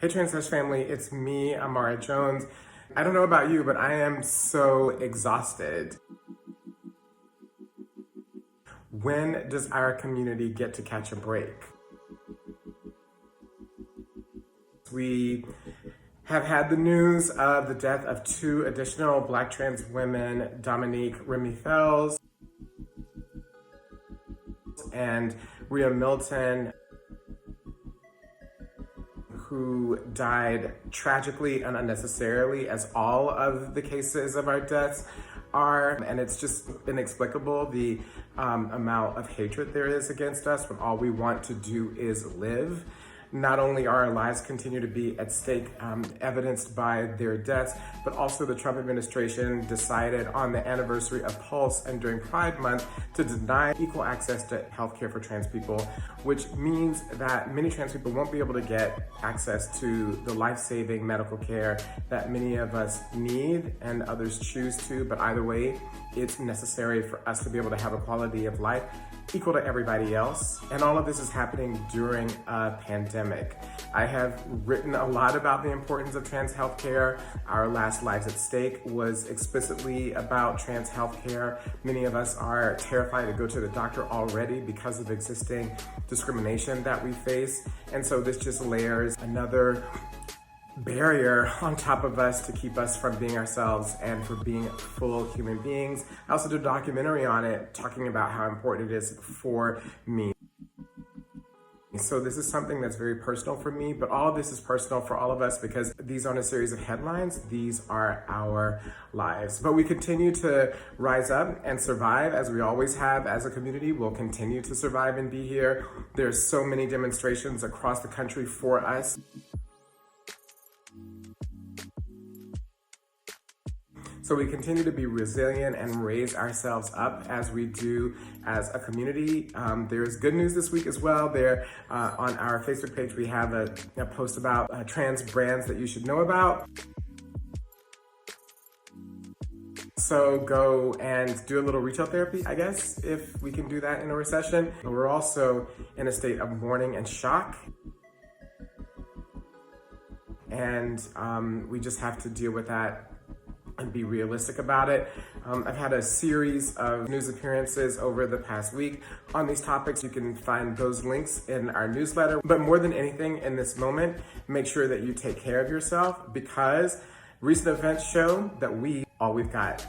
Hey TransLash family, it's me, Amara Jones. I don't know about you, but I am so exhausted. When does our community get to catch a break? We have had the news of the death of 2 additional Black trans women, Dominique, Rem'Mie and Riah Milton, who died tragically and unnecessarily, as all of the cases of our deaths are. And it's just inexplicable, the amount of hatred there is against us when all we want to do is live. Not only are our lives continue to be at stake, evidenced by their deaths, but also the Trump administration decided on the anniversary of Pulse and during Pride Month to deny equal access to healthcare for trans people, which means that many trans people won't be able to get access to the life-saving medical care that many of us need and others choose to. But either way, it's necessary for us to be able to have a quality of life equal to everybody else. And all of this is happening during a pandemic. I have written a lot about the importance of trans healthcare. Our last Lives at Stake was explicitly about trans healthcare. Many of us are terrified to go to the doctor already because of existing discrimination that we face. And so this just layers another barrier on top of us to keep us from being ourselves and for being full human beings. I also did a documentary on it talking about how important it is for me. So this is something that's very personal for me, but all of this is personal for all of us because these aren't a series of headlines, these are our lives. But we continue to rise up and survive as we always have as a community. We'll continue to survive and be here. There's so many demonstrations across the country for us. So we continue to be resilient and raise ourselves up as we do as a community. There's good news this week as well. There on our Facebook page, we have a post about trans brands that you should know about. So go and do a little retail therapy, I guess, if we can do that in a recession. We're also in a state of mourning and shock. And we just have to deal with that and be realistic about it. I've had a series of news appearances over the past week on these topics. You can find those links in our newsletter. But more than anything in this moment, make sure that you take care of yourself because recent events show that all we've got